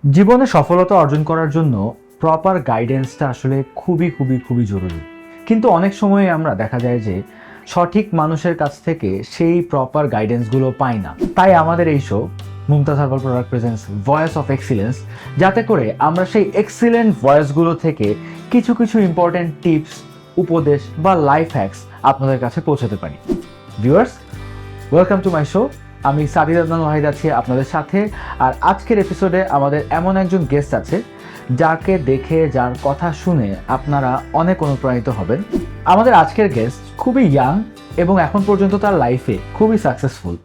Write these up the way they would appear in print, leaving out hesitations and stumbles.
জীবনে সফলতা অর্জন করার জন্য প্রপার গাইডেন্সটা আসলে খুবই খুবই খুবই জরুরি। কিন্তু অনেক সময় আমরা দেখা যায় যে সঠিক মানুষের কাছ থেকে সেই প্রপার গাইডেন্সগুলো পাই না। তাই আমাদের এই show Mumtaz herbal product presence voice of excellence, যাতে করে আমরা সেই এক্সিলেন্ট ভয়েসগুলো থেকে কিছু কিছু ইম্পর্টেন্ট টিপস, উপদেশ বা লাইফ হ্যাকস আপনাদের কাছে পৌঁছাতে পারি। Viewers, welcome to my show. আমি সাদিদ আদনান ওয়াহিদ আছি আপনাদের সাথে। আর আজকের এপিসোডে আমাদের এমন একজন গেস্ট আছে যাকে দেখে, যার কথা শুনে আপনারা অনেক অনুপ্রাণিত হবেন। আমাদের আজকের গেস্ট খুবই ইয়াং এবং এখন পর্যন্ত তার লাইফে খুবই সাকসেসফুল।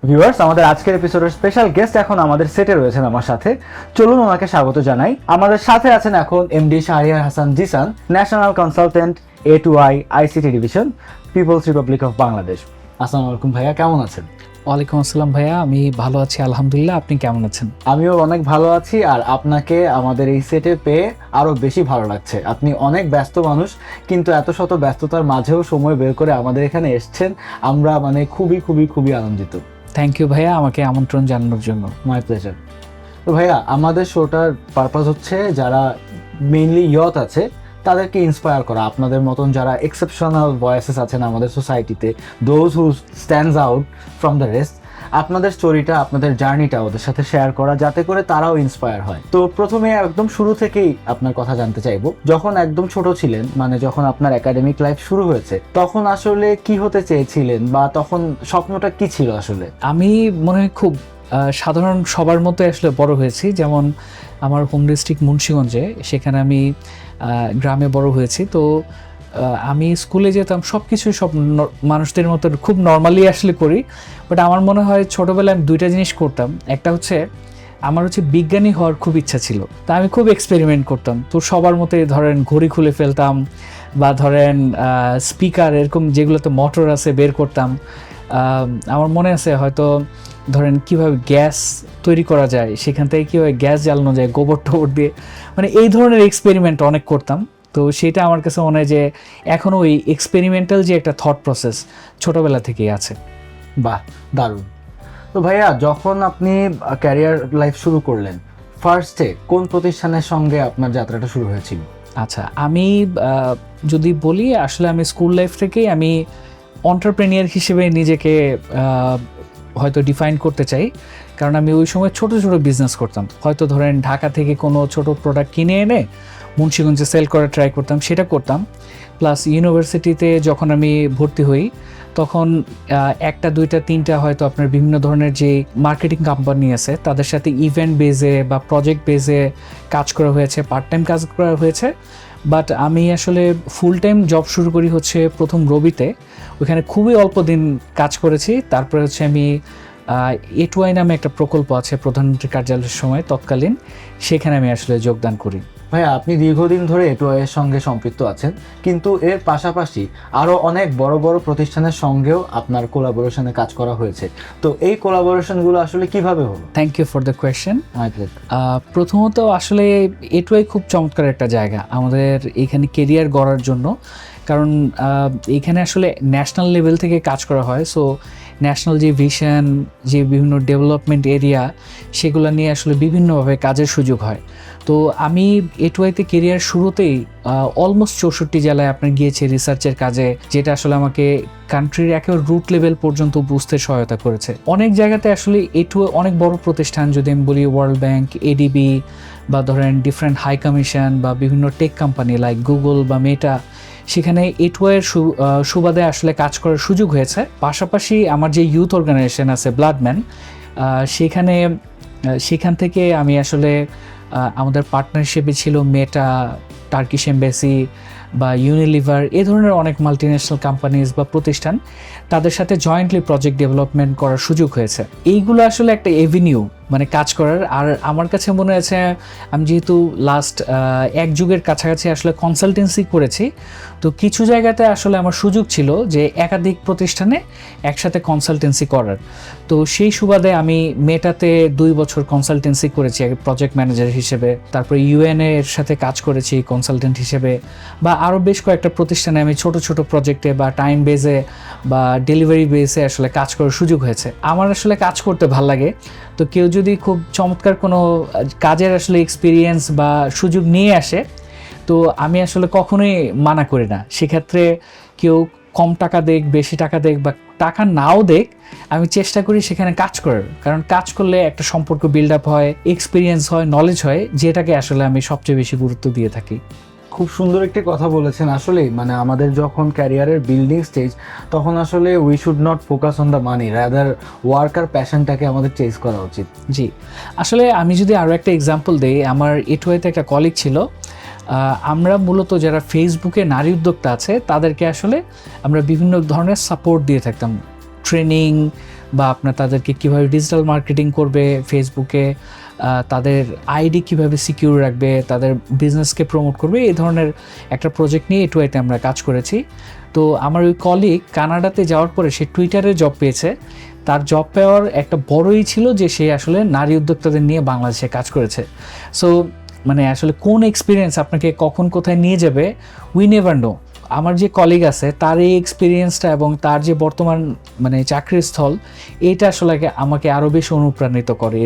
ভিউয়ার্স, আমাদের আজকের এপিসোডের স্পেশাল গেস্ট এখন আমাদের সেটে রয়েছেন আমার সাথে। চলুন ওনাকে স্বাগত জানাই। আমাদের সাথে আছেন এখন MD Shahriar Hasan Jisan, national consultant A2I ICT division, people's republic of Bangladesh. আসসালামু আলাইকুম ভাইয়া, কেমন আছেন? ওয়ালাইকুম আসসালাম ভাইয়া, আমি ভালো আছি আলহামদুলিল্লাহ। আপনি কেমন আছেন? আমিও অনেক ভালো আছি। আর আপনাকে আমাদের এই সেটে পেয়ে আরো বেশি ভালো লাগছে। আপনি অনেক ব্যস্ত মানুষ, কিন্তু এত শত ব্যস্ততার মাঝেও সময় বের করে আমাদের এখানে এসেছেন। আমরা খুবই খুবই খুবই আনন্দিত। থ্যাংক ইউ ভাইয়া আমাকে আমন্ত্রণ জানানোর জন্য। My pleasure. তো ভাইয়া, আমাদের শোটার পারপাস হচ্ছে যারা মেইনলি ইয়থ আছে তাদেরকে ইন্সপায়ার করা। আপনাদের মতন যারা এক্সেপশনাল ভয়েসেস আছেন আমাদের সোসাইটিতে, those who stands out from the rest, আপনাদের স্টোরিটা, আপনাদের জার্নিটা ওদের সাথে শেয়ার করা, যাতে করে তারাও ইন্সপায়ার হয়। তো প্রথমে একদম শুরু থেকেই আপনার কথা জানতে চাইবো। যখন একদম ছোট ছিলেন, যখন আপনার একাডেমিক লাইফ শুরু হয়েছে, তখন আসলে কি হতে চেয়েছিলেন বা তখন স্বপ্নটা কি ছিল আসলে? আমি মনে হয় খুব সাধারণ সবার মতো আসলে বড় হয়েছি। যেমন আমার হোম ডিস্ট্রিক্ট মুন্সিগঞ্জে, সেখানে আমি গ্রামে বড় হয়েছি। তো আমি স্কুলে যেতাম, সব কিছুই সব মানুষদের মতো খুব নর্মালি আসলে করি। বাট আমার মনে হয় ছোটোবেলায় আমি দুইটা জিনিস করতাম। একটা হচ্ছে আমার বিজ্ঞানী হওয়ার খুব ইচ্ছা ছিল। তা আমি খুব এক্সপেরিমেন্ট করতাম। তো সবার মতো ধরেন ঘড়ি খুলে ফেলতাম, বা ধরেন স্পিকার এরকম যেগুলোতে মোটর আছে বের করতাম। আমার মনে আছে হয়তো ধরেন কিভাবে গ্যাস তৈরি করা যায়, সেখান থেকে কীভাবে গ্যাস জ্বালানো যায় গোবর টোবর দিয়ে, এই ধরনের এক্সপেরিমেন্ট অনেক করতাম। তো সেটা আমার কাছে মনে হয় যে এখনও ওই এক্সপেরিমেন্টাল যে একটা থট প্রসেস ছোটোবেলা থেকেই আছে। বাহ, দারুণ। তো ভাইয়া, যখন আপনি ক্যারিয়ার লাইফ শুরু করলেন, ফার্স্টে কোন প্রতিষ্ঠানের সঙ্গে আপনার যাত্রাটা শুরু হয়েছিল? আচ্ছা, আমি যদি বলি, আসলে আমি স্কুল লাইফ থেকেই আমি এন্টারপ্রেনিয়ার হিসেবে নিজেকে হয়তো ডিফাইন করতে চাই। কারণ আমি ওই সময় ছোট ছোট বিজনেস করতাম। হয়তো ধরেন ঢাকা থেকে কোনো ছোট প্রোডাক্ট কিনে এনে মুন্সিগঞ্জে সেল করার ট্রাই করতাম, সেটা করতাম। প্লাস ইউনিভার্সিটিতে যখন আমি ভর্তি হই, তখন একটা দুইটা তিনটা হয়তো আপনার বিভিন্ন ধরনের যে মার্কেটিং কোম্পানি আছে তাদের সাথে ইভেন্ট বেজে বা প্রজেক্ট বেজে কাজ করা হয়েছে, পার্ট টাইম কাজ করা হয়েছে। বাট আমি আসলে ফুল টাইম জব শুরু করি হচ্ছে প্রথম রবিতে। ওইখানে খুবই অল্প দিন কাজ করেছি। তারপরে হচ্ছে আমি A2I নামে একটা প্রকল্প আছে প্রধানমন্ত্রীর কার্যালয়ের সময় তৎকালীন, সেখানে আমি আসলে যোগদান করি। ভাইয়া, আপনি দীর্ঘদিন ধরে A2I এর সঙ্গে সম্পৃক্ত আছেন, কিন্তু এর পাশাপাশি আরও অনেক বড় বড় প্রতিষ্ঠানের সঙ্গেও আপনার কোলাবোরেশনে কাজ করা হয়েছে। তো এই কোলাবোরেশনগুলো আসলে কিভাবে হলো? Thank you for the question. প্রথমত আসলে A2I খুব চমৎকার একটা জায়গা আমাদের এখানে কেরিয়ার গড়ার জন্য। কারণ এইখানে আসলে ন্যাশনাল লেভেল থেকে কাজ করা হয়। সো ন্যাশনাল যে ভিশন, যে বিভিন্ন ডেভেলপমেন্ট এরিয়া, সেগুলো নিয়ে আসলে বিভিন্নভাবে কাজের সুযোগ হয়। তো আমি A2I-তে কেরিয়ার শুরুতেই অলমোস্ট 64 জেলায় আপনার গিয়েছি রিসার্চের কাজে, যেটা আসলে আমাকে কান্ট্রির একেবারে রুট লেভেল পর্যন্ত বুঝতে সহায়তা করেছে। অনেক জায়গাতে আসলে A2I অনেক বড় প্রতিষ্ঠান, যদি আমি বলি ওয়ার্ল্ড ব্যাংক, ADB, বা ধরেন ডিফারেন্ট হাই কমিশন বা বিভিন্ন টেক কোম্পানি লাইক গুগল বা মেটা, সেখানে A2I-এর সুবাদে আসলে কাজ করার সুযোগ হয়েছে। পাশাপাশি আমার যে ইউথ অর্গানাইজেশন আছে ব্লাডম্যান, সেখান থেকে আমি আসলে আমাদের পার্টনার হিসেবে ছিল মেটা, টার্কিশ এমবেসি বা ইউনিলিভার, এ ধরনের অনেক মাল্টিন্যাশনাল কোম্পানিজ বা প্রতিষ্ঠান, তাদের সাথে জয়েন্টলি প্রজেক্ট ডেভেলপমেন্ট করার সুযোগ হয়েছে। এইগুলো আসলে একটা এভিনিউ, মানে কাজ করার। আর আমার কাছে মনে আছে আমি যেহেতু লাস্ট এক যুগের কাছাকাছি আসলে কনসালটেন্সি করেছি, তো কিছু জায়গাতে আসলে আমার সুযোগ ছিল যে একাধিক প্রতিষ্ঠানে একসাথে কনসালটেন্সি করার। তো সেই সুবাদে আমি মেটাতে 2 বছর কনসালটেন্সি করেছি আগে প্রজেক্ট ম্যানেজার হিসেবে, তারপরে ইউএনএ এর সাথে কাজ করেছি কনসালটেন্ট হিসেবে, বা আরও বেশ কয়েকটা প্রতিষ্ঠানে আমি ছোট ছোট প্রজেক্টে বা টাইম বেজে বা ডেলিভারি বেসে আসলে কাজ করার সুযোগ হয়েছে। আমার আসলে কাজ করতে ভাল লাগে, তো কেউ যদি খুব চমৎকার কোনো কাজের আসলে এক্সপিরিয়েন্স বা সুযোগ নিয়ে আসে, তো আমি আসলে কখনোই মানা করি না। সেক্ষেত্রে কেউ কম টাকা দেখ, বেশি টাকা দেখ বা টাকা নাও দেখ, আমি চেষ্টা করি সেখানে কাজ করার, কারণ কাজ করলে একটা সম্পর্ক বিল্ড আপ হয়, এক্সপিরিয়েন্স হয়, নলেজ হয়, যেটাকে আসলে আমি সবচেয়ে বেশি গুরুত্ব দিয়ে থাকি। খুব সুন্দর একটি কথা বলেছেন। আসলে মানে আমাদের যখন ক্যারিয়ারের বিল্ডিং স্টেজ, তখন আসলে we should not focus on the money, rather work আর প্যাশনটাকে আমাদের চেজ করা উচিত। জি, আসলে আমি যদি আরও একটা এক্সাম্পল দিই, আমার এটুয়াইতে একটা কলিগ ছিল। আমরা মূলত যারা ফেসবুকে নারী উদ্যোক্তা আছে তাদেরকে আসলে আমরা বিভিন্ন ধরনের সাপোর্ট দিয়ে থাকতাম, ট্রেনিং বা আপনার তাদেরকে কীভাবে ডিজিটাল মার্কেটিং করবে ফেসবুকে, তাদের আইডি কীভাবে সিকিউর রাখবে, তাদের বিজনেসকে প্রমোট করবে, এই ধরনের একটা প্রজেক্ট নিয়ে এটুয়াইতে আমরা কাজ করেছি। তো আমার ওই কলিগ কানাডাতে যাওয়ার পরে সে টুইটারে জব পেয়েছে। তার জব পাওয়ার একটা বড়ই ছিল যে সে আসলে নারী উদ্যোক্তাদের নিয়ে বাংলাদেশে কাজ করেছে। সো মানে আসলে কোন এক্সপিরিয়েন্স আপনাকে কখন কোথায় নিয়ে যাবে উই নেভার নো। আমার যে কলিগ আছে তার এই এক্সপিরিয়েন্সটা এবং তার যে বর্তমান মানে চাকরির স্থল, এইটা আসলে আমাকে আরও বেশি অনুপ্রাণিত করে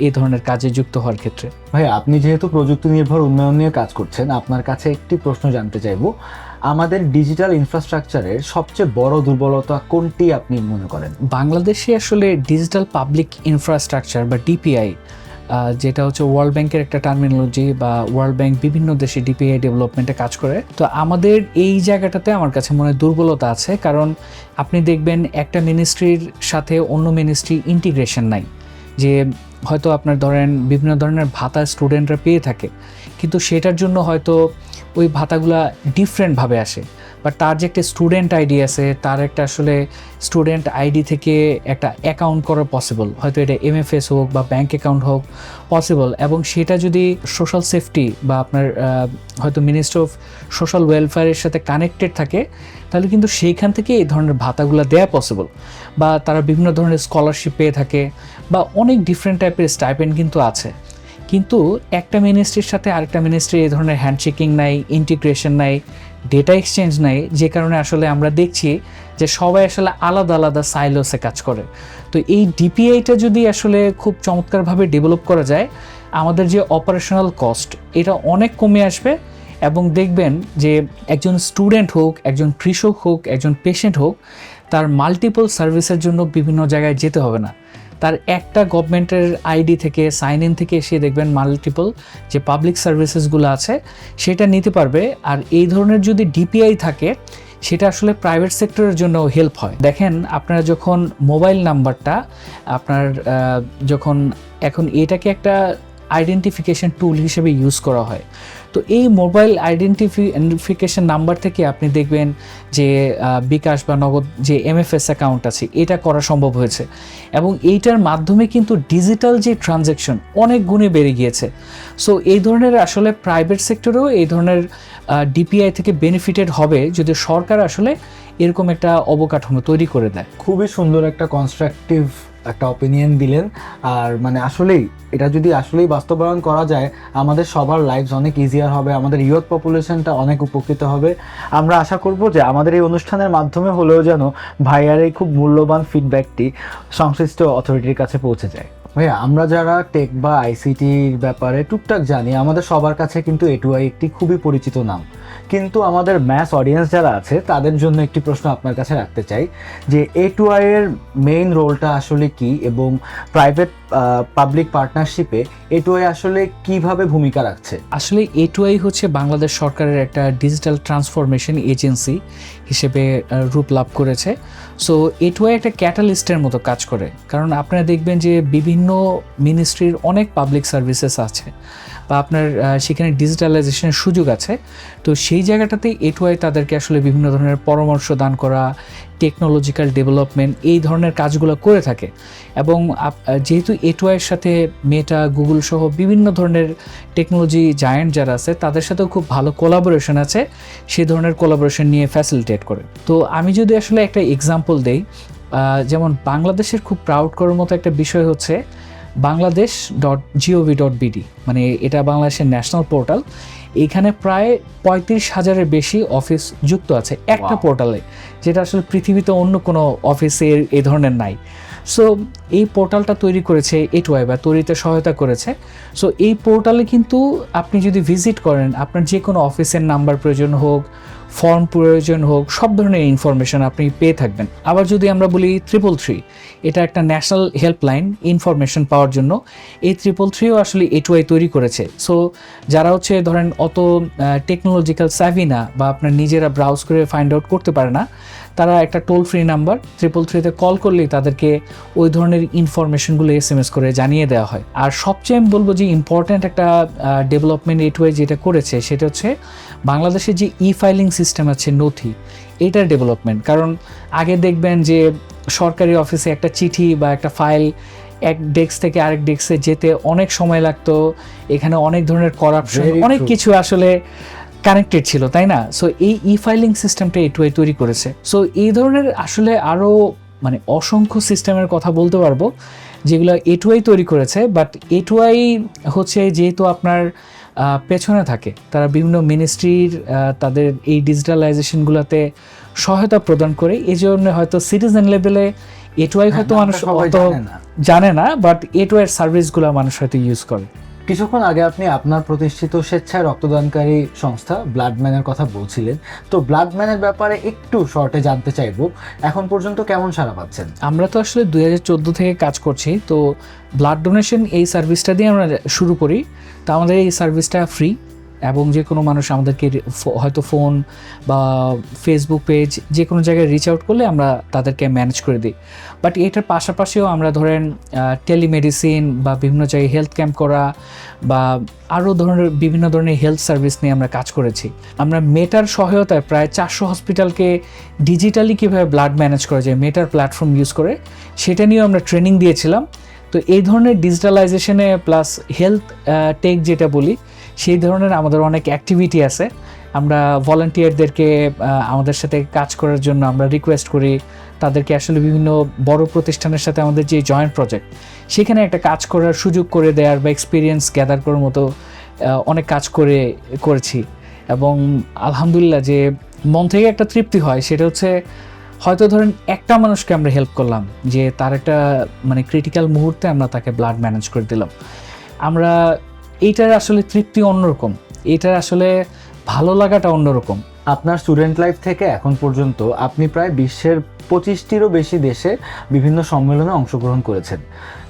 এই ধরনের কাজে যুক্ত হওয়ার ক্ষেত্রে। ভাই, আপনি যেহেতু প্রযুক্তি নির্ভর উন্নয়ন নিয়ে কাজ করছেন, আপনার কাছে একটি প্রশ্ন জানতে চাইবো, আমাদের ডিজিটাল ইনফ্রাস্ট্রাকচারের সবচেয়ে বড় দুর্বলতা কোনটি আপনি মনে করেন? বাংলাদেশে আসলে ডিজিটাল পাবলিক ইনফ্রাস্ট্রাকচার বা ডিপিআই, যেটা হচ্ছে ওয়ার্ল্ড ব্যাংকের একটা টার্মিনোলজি, বা ওয়ার্ল্ড ব্যাংক বিভিন্ন দেশে ডিপিআই ডেভেলপমেন্টে কাজ করে। তো আমাদের এই জায়গাটাতে আমার কাছে মনে হয় দুর্বলতা আছে, কারণ আপনি দেখবেন একটা মিনিস্ট্রির সাথে অন্য মিনিস্ট্রি ইন্টিগ্রেশন নাই। যে হয়তো আপনার ধরেন বিভিন্ন ধরনের ভাতা স্টুডেন্টরা পেয়ে থাকে, কিন্তু সেটার জন্য হয়তো ওই ভাতাগুলা ডিফারেন্টভাবে আসে, বা তার যে একটা স্টুডেন্ট আইডি আছে, তার একটা আসলে স্টুডেন্ট আইডি থেকে একটা অ্যাকাউন্ট করা পসিবল, হয়তো এটা এমএফএস হোক বা ব্যাঙ্ক অ্যাকাউন্ট হোক পসিবল, এবং সেটা যদি সোশ্যাল সেফটি বা আপনার হয়তো মিনিস্ট্রি অফ সোশ্যাল ওয়েলফেয়ারের সাথে কানেক্টেড থাকে, তাহলে কিন্তু সেইখান থেকে এই ধরনের ভাতাগুলো দেওয়া পসিবল। বা তারা বিভিন্ন ধরনের স্কলারশিপ পেয়ে থাকে, বা অনেক ডিফারেন্ট টাইপের স্টাইপেন্ড কিন্তু আছে। কিন্তু একটা মিনিস্ট্রির সাথে আরেকটা মিনিস্ট্রি এই ধরনের হ্যান্ডশেকিং নাই, ইন্টিগ্রেশন নাই, ডেটা এক্সচেঞ্জ নাই, যে কারণে আসলে আমরা দেখছি যে সবাই আসলে আলাদা আলাদা সাইলোসে কাজ করে। তো এই ডিপিআইটা যদি আসলে খুব চমৎকারভাবে ডেভেলপ করা যায়, আমাদের যে অপারেশনাল কস্ট এটা অনেক কমে আসবে, এবং দেখবেন যে একজন স্টুডেন্ট হোক, একজন কৃষক হোক, একজন পেশেন্ট হোক, তার মাল্টিপল সার্ভিসের জন্য বিভিন্ন জায়গায় যেতে হবে না। তার একটা গভর্নমেন্টের আইডি থেকে সাইন ইন থেকে এসে দেখবেন মাল্টিপল যে পাবলিক সার্ভিসেসগুলো আছে সেটা নিতে পারবে। আর এই ধরনের যদি ডিপিআই থাকে, সেটা আসলে প্রাইভেট সেক্টরের জন্য হেল্প হয়। দেখেন, আপনারা যখন মোবাইল নাম্বারটা আপনার যখন এখন এটাকে একটা আইডেন্টিফিকেশন টুল হিসেবে ইউজ করা হয়, তো এই মোবাইল আইডেন্টিফিকেশন নাম্বার থেকে আপনি দেখবেন যে বিকাশ বা নগদ যে এমএফএস অ্যাকাউন্ট আছে এটা করা সম্ভব হয়েছে, এবং এইটার মাধ্যমে কিন্তু ডিজিটাল যে ট্রানজ্যাকশন অনেক গুণে বেড়ে গিয়েছে। সো এই ধরনের আসলে প্রাইভেট সেক্টরেও এই ধরনের ডিপিআই থেকে বেনিফিটেড হবে যদি সরকার আসলে এরকম একটা অবকাঠামো তৈরি করে দেয়। খুবই সুন্দর একটা কনস্ট্রাকটিভ একটা অপিনিয়ন দিলেন। আর মানে আসলেই এটা যদি আসলেই বাস্তবায়ন করা যায়, আমাদের সবার লাইফস অনেক ইজিয়ার হবে, আমাদের ইয়ুথ পপুলেশনটা অনেক উপকৃত হবে। আমরা আশা করব যে আমাদের এই অনুষ্ঠানের মাধ্যমে হলেও যেন ভাইয়ার এই খুব মূল্যবান ফিডব্যাকটি সংশ্লিষ্ট অথরিটির কাছে পৌঁছে যায়। ভাইয়া, আমরা যারা টেক বা আইসিটির ব্যাপারে টুকটাক জানি, আমাদের সবার কাছে কিন্তু এটুআই একটি খুবই পরিচিত নাম। কিন্তু আমাদের ম্যাস অডিয়েন্স যারা আছে তাদের জন্য একটি প্রশ্ন আপনার কাছে রাখতে চাই, যে এটুআই এর মেইন রোলটা আসলে কি, এবং প্রাইভেট পাবলিক পার্টনারশিপে এটুআই আসলে কিভাবে ভূমিকা রাখছে? আসলে এটুআই হচ্ছে বাংলাদেশ সরকারের একটা ডিজিটাল ট্রান্সফরমেশন এজেন্সি হিসেবে রূপ লাভ করেছে। সো এটুআই একটা ক্যাটালিস্টের মতো কাজ করে, কারণ আপনারা দেখবেন যে বিভিন্ন মিনিস্ট্রির অনেক পাবলিক সার্ভিসেস আছে, বা আপনার সেখানে ডিজিটালাইজেশনের সুযোগ আছে, তো সেই জায়গাটাতে এটুআই তাদেরকে আসলে বিভিন্ন ধরনের পরামর্শ দান করা, টেকনোলজিক্যাল ডেভেলপমেন্ট এই ধরনের কাজগুলো করে থাকে। এবং যেহেতু এটুআইয়ের সাথে মেটা, গুগল সহ বিভিন্ন ধরনের টেকনোলজি জায়ান্ট যারা আছে তাদের সাথেও খুব ভালো কোলাবোরেশন আছে, সেই ধরনের কোলাবোরেশন নিয়ে ফ্যাসিলিটেট করে। তো আমি যদি আসলে একটা এক্সাম্পল দেই, যেমন বাংলাদেশের খুব প্রাউড করার মতো একটা বিষয় হচ্ছে Bangladesh.gov.bd, মানে এটা বাংলাদেশের ন্যাশনাল পোর্টাল। এখানে প্রায় 35,000-এর বেশি অফিস যুক্ত আছে একটা পোর্টালে, যেটা আসলে পৃথিবীতে অন্য কোনো অফিসে এই ধরনের নাই। সো এই পোর্টালটা তৈরি করেছে এটুআই বা তৈরিতে সহায়তা করেছে। সো এই পোর্টালে কিন্তু আপনি যদি ভিজিট করেন, আপনার যে কোনো অফিসের নাম্বার প্রয়োজন হোক, ফর্ম প্রয়োজন হোক, সব ধরনের ইনফরমেশন আপনি পেয়ে থাকবেন। আবার যদি আমরা বলি 333, এটা একটা ন্যাশনাল হেল্পলাইন ইনফরমেশন পাওয়ার জন্য। এই 333ও আসলে এটুআই তৈরি করেছে। সো যারা হচ্ছে ধরেন অত টেকনোলজিক্যাল স্যাভি না বা আপনার নিজেরা ব্রাউজ করে ফাইন্ড আউট করতে পারে না, তারা একটা টোল ফ্রি নাম্বার 333-তে কল করলেই তাদেরকে ওই ধরনের ইনফরমেশনগুলো SMS করে জানিয়ে দেওয়া হয়। আর সবচেয়ে আমি বলবো যে ইম্পর্ট্যান্ট একটা ডেভেলপমেন্ট এটুআই যেটা করেছে সেটা হচ্ছে বাংলাদেশের যে ফাইলিং সিস্টেম আছে নথি, এটার ডেভেলপমেন্ট। কারণ আগে দেখবেন যে সরকারি অফিসে একটা চিঠি বা একটা ফাইল এক ডেস্ক থেকে আরেক ডেস্কে যেতে অনেক সময় লাগতো, এখানে অনেক ধরনের করাপশন, অনেক কিছু আসলে কানেক্টেড ছিল, তাই না? সো এই ফাইলিং সিস্টেমটা এটুআই তৈরি করেছে। সো এই ধরনের আসলে আরও মানে অসংখ্য সিস্টেমের কথা বলতে পারবো যেগুলো এটুআই তৈরি করেছে। বাট এটুআই হচ্ছে যেহেতু আপনার পেছনে থাকে, তারা বিভিন্ন মিনিস্ট্রির তাদের এই ডিজিটালাইজেশনগুলোতে সহায়তা প্রদান করে, এই জন্য হয়তো সিটিজেন লেভেলে এটুআই হয়তো মানুষ অত জানে না, বাট এটুআইয়ের সার্ভিসগুলো মানুষ হয়তো ইউজ করে। কিছুক্ষণ আগে আপনি আপনার প্রতিষ্ঠিত স্বেচ্ছায় রক্তদানকারী সংস্থা ব্লাডম্যানের কথা বলছিলেন, তো ব্লাডম্যানের ব্যাপারে একটু শর্টে জানতে চাইবো, এখন পর্যন্ত কেমন সাড়া পাচ্ছেন? আমরা তো আসলে 2014 থেকে কাজ করছি, তো ব্লাড ডোনেশন এই সার্ভিসটা দিয়ে আমরা শুরু করি। তো আমাদের এই সার্ভিসটা ফ্রি, এবং যে কোনো মানুষ আমাদেরকে হয়তো ফোন বা ফেসবুক পেজ যে কোনো জায়গায় রিচ আউট করলে আমরা তাদেরকে ম্যানেজ করে দিই। বাট এটার পাশাপাশিও আমরা ধরেন টেলিমেডিসিন বা বিভিন্ন জায়গায় হেলথ ক্যাম্প করা বা আরও ধরনের বিভিন্ন ধরনের হেলথ সার্ভিস নিয়ে আমরা কাজ করেছি। আমরা মেটার সহায়তায় প্রায় 400 হসপিটালকে ডিজিটালি কীভাবে ব্লাড ম্যানেজ করা যায় মেটার প্ল্যাটফর্ম ইউজ করে, সেটা নিয়েও আমরা ট্রেনিং দিয়েছিলাম। তো এই ধরনের ডিজিটালাইজেশনে প্লাস হেলথ টেক যেটা বলি, সেই ধরনের আমাদের অনেক অ্যাক্টিভিটি আছে। আমরা ভলান্টিয়ারদেরকে আমাদের সাথে কাজ করার জন্য আমরা রিকোয়েস্ট করি, তাদেরকে আসলে বিভিন্ন বড় প্রতিষ্ঠানের সাথে আমাদের যে জয়েন্ট প্রজেক্ট, সেখানে একটা কাজ করার সুযোগ করে দেওয়ার বা এক্সপিরিয়েন্স গ্যাদার করার মতো অনেক কাজ করেছি। এবং আলহামদুলিল্লাহ যে মন থেকে একটা তৃপ্তি হয়, সেটা হচ্ছে হয়তো ধরেন একটা মানুষকে আমরা হেল্প করলাম, যে তার একটা মানে ক্রিটিক্যাল মুহূর্তে আমরা তাকে ব্লাড ম্যানেজ করে দিলাম। আমরা এইটার আসলে তৃপ্তি অন্যরকম, এটার আসলে ভালো লাগাটা অন্যরকম। আপনার স্টুডেন্ট লাইফ থেকে এখন পর্যন্ত আপনি প্রায় বিশ্বের 25টিরও বেশি দেশে বিভিন্ন সম্মেলনে অংশগ্রহণ করেছেন।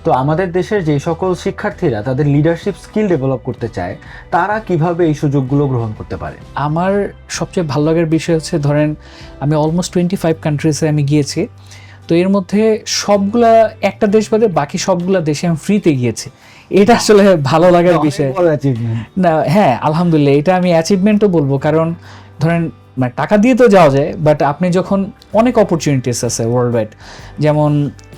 তো আমাদের দেশের যে সকল শিক্ষার্থীরা তাদের লিডারশিপ স্কিল ডেভেলপ করতে চায়, তারা কিভাবে এই সুযোগগুলো গ্রহণ করতে পারে? আমার সবচেয়ে ভালো লাগার বিষয় হচ্ছে ধরেন আমি অলমোস্ট 25 কান্ট্রিজে আমি গিয়েছি। তো এর মধ্যে সবগুলা একটা দেশ বাদে বাকি সবগুলা দেশে আমি ফ্রিতে গিয়েছি। এটা আসলে ভালো লাগার বিষয় না। হ্যাঁ, আলহামদুলিল্লাহ, এটা আমি অ্যাচিভমেন্টও বলবো। কারণ ধরেন মানে টাকা দিয়ে তো যাওয়া যায়, বাট আপনি যখন অনেক অপরচুনিটিস আছে ওয়ার্ল্ড ওয়াইড, যেমন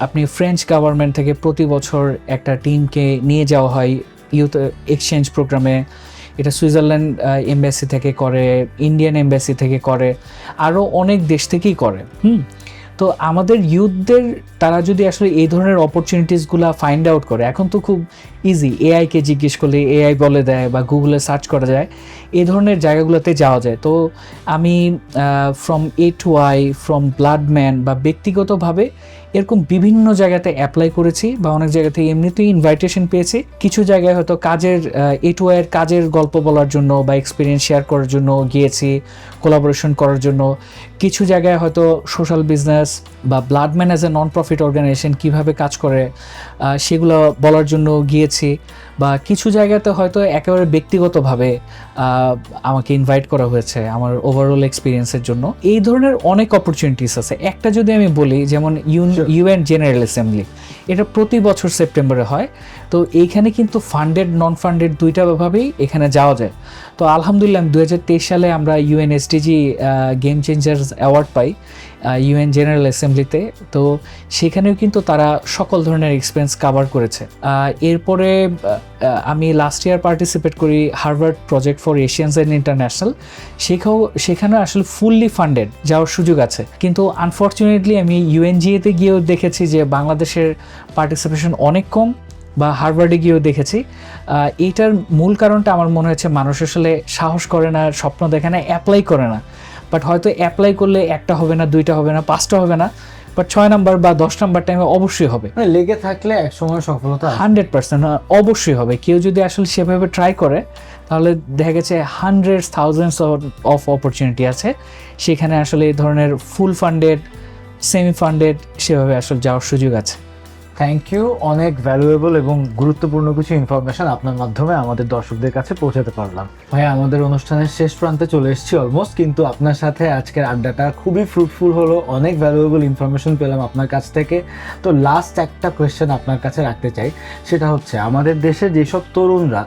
আপনি ফ্রেঞ্চ গভর্নমেন্ট থেকে প্রতি বছর একটা টিমকে নিয়ে যাওয়া হয় ইউথ এক্সচেঞ্জ প্রোগ্রামে, এটা সুইজারল্যান্ড এমবাসি থেকে করে, ইন্ডিয়ান এমবাসি থেকে করে, আরও অনেক দেশ থেকেই করে। তো আমাদের ইউথদের তারা যদি আসলে এই ধরনের অপরচুনিটিসগুলো ফাইন্ড আউট করে, এখন তো খুব ইজি, এআইকে জিজ্ঞেস করলে এআই বলে দেয় বা গুগলে সার্চ করা যায়, এই ধরনের জায়গাগুলোতে যাওয়া যায়। তো আমি ফ্রম এটুআই, ফ্রম ব্লাডম্যান বা ব্যক্তিগতভাবে এরকম বিভিন্ন জায়গাতে অ্যাপ্লাই করেছি বা অনেক জায়গাতে এমনিতেই ইনভাইটেশন পেয়েছি। কিছু জায়গায় হয়তো কাজের এটুআইয়ের কাজের গল্প বলার জন্য বা এক্সপিরিয়েন্স শেয়ার করার জন্য গিয়েছি, কোলাবোরেশন করার জন্য। কিছু জায়গায় হয়তো সোশ্যাল বিজনেস বা ব্লাড ম্যান as a non profit organisation কীভাবে কাজ করে সেগুলো বলার জন্য গিয়েছি, বা কিছু জায়গাতে হয়তো একেবারে ব্যক্তিগতভাবে আমাকে ইনভাইট করা হয়েছে আমার ওভারঅল এক্সপিরিয়েন্সের জন্য। এই ধরনের অনেক অপরচুনিটিস আছে। একটা যদি আমি বলি, যেমন ইউএন জেনারেল অ্যাসেম্বলি, এটা প্রতি বছর সেপ্টেম্বরে হয়। তো এইখানে কিন্তু ফান্ডেড নন ফান্ডেড দুইটাভাবেই এখানে যাওয়া যায়। তো আলহামদুলিল্লাহ 2023 সালে আমরা UN SDG game changers award পাই ইউএন জেনারেল অ্যাসেম্বলিতে। তো সেখানেও কিন্তু তারা সকল ধরনের এক্সপেন্স কাভার করেছে। এরপরে আমি লাস্ট ইয়ার পার্টিসিপেট করি Harvard project for Asians and international. সেখানে আসলে ফুললি ফান্ডেড যাওয়ার সুযোগ আছে, কিন্তু আনফর্চুনেটলি আমি ইউএনজিএতে গিয়েও দেখেছি যে বাংলাদেশের পার্টিসিপেশন অনেক কম, বা হার্ভার্ডে গিয়েও দেখেছি। এইটার মূল কারণটা আমার মনে হচ্ছে মানুষ আসলে সাহস করে না, স্বপ্ন দেখে না, অ্যাপ্লাই করে না। বাট হয়তো অ্যাপ্লাই করলে একটা হবে না, দুইটা হবে না, পাঁচটা হবে না, বাট 6 নাম্বার বা 10 নাম্বার টাইমে অবশ্যই হবে। লেগে থাকলে এক সময় সফলতা 100% অবশ্যই হবে। কেউ যদি আসলে সেভাবে ট্রাই করে তাহলে দেখা গেছে হান্ড্রেডস থাউজেন্ডস অফ অপরচুনিটি আছে সেখানে। আসলে এই ধরনের ফুল ফান্ডেড, সেমি ফান্ডেড সেভাবে আসলে যাওয়ার সুযোগ আছে। থ্যাংক ইউ, অনেক ভ্যালুয়েবল এবং গুরুত্বপূর্ণ কিছু ইনফরমেশন আপনার মাধ্যমে আমাদের দর্শকদের কাছে পৌঁছাতে পারলাম। ভাইয়া, আমাদের অনুষ্ঠানের শেষ প্রান্তে চলে এসেছি অলমোস্ট, কিন্তু আপনার সাথে আজকের আড্ডাটা খুবই ফ্রুটফুল হলো, অনেক ভ্যালুয়েবল ইনফরমেশন পেলাম আপনার কাছ থেকে। তো লাস্ট একটা কোয়েশ্চেন আপনার কাছে রাখতে চাই, সেটা হচ্ছে আমাদের দেশে যেসব তরুণরা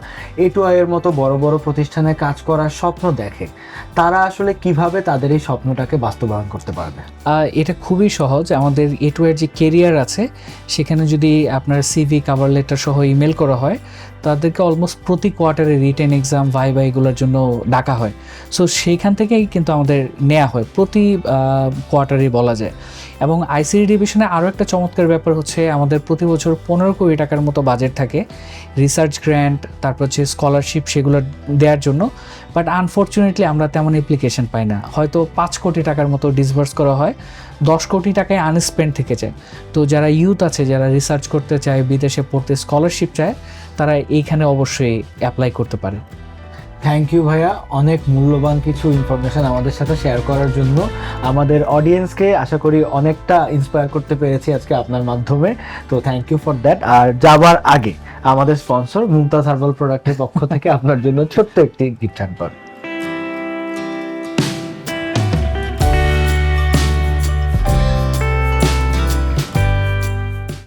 A2I এর মতো বড় বড় প্রতিষ্ঠানে কাজ করার স্বপ্ন দেখে, তারা আসলে কিভাবে তাদের এই স্বপ্নটাকে বাস্তবায়ন করতে পারবে? এটা খুবই সহজ। আমাদের A2I এর যে কেরিয়ার আছে সেখানে যদি আপনার সিভি, কাভার লেটার সহ ইমেল করা হয়, তাদেরকে অলমোস্ট প্রতি কোয়ার্টারে রিটেন এক্সাম, ভাইভা এগুলোর জন্য ডাকা হয়। সো সেইখান থেকেই কিন্তু আমাদের নেওয়া হয় প্রতি কোয়ার্টারে বলা যায়। এবং আইসিডি ডিভিশনে আরও একটা চমৎকার ব্যাপার হচ্ছে আমাদের প্রতি বছর 15 কোটি টাকার মতো বাজেট থাকে রিসার্চ গ্র্যান্ট, তারপর হচ্ছে স্কলারশিপ সেগুলো দেওয়ার জন্য। বাট আনফর্চুনেটলি আমরা তেমন অ্যাপ্লিকেশন পাই না। হয়তো 5 কোটি টাকার মতো ডিসবার্স করা হয়, 10 কোটি টাকায় আনস্পেন্ড থেকে যায়। তো যারা ইউথ আছে, যারা রিসার্চ করতে চায়, বিদেশে পড়তে স্কলারশিপ চায়, তারা এইখানে অবশ্যই অ্যাপ্লাই করতে পারে। থ্যাংক ইউ ভাইয়া, অনেক মূল্যবান কিছু ইনফরমেশন আমাদের সাথে শেয়ার করার জন্য। আমাদের অডিয়েন্সকে আশা করি অনেকটা ইন্সপায়ার করতে পেরেছি আজকে আপনার মাধ্যমে। তো থ্যাংক ইউ ফর দ্যাট। আর যাবার আগে আমাদের স্পন্সর মুমতাজ হার্বাল প্রোডাক্টের পক্ষ থেকে আপনার জন্য ছোট্ট একটি গিফট হ্যাম্পার।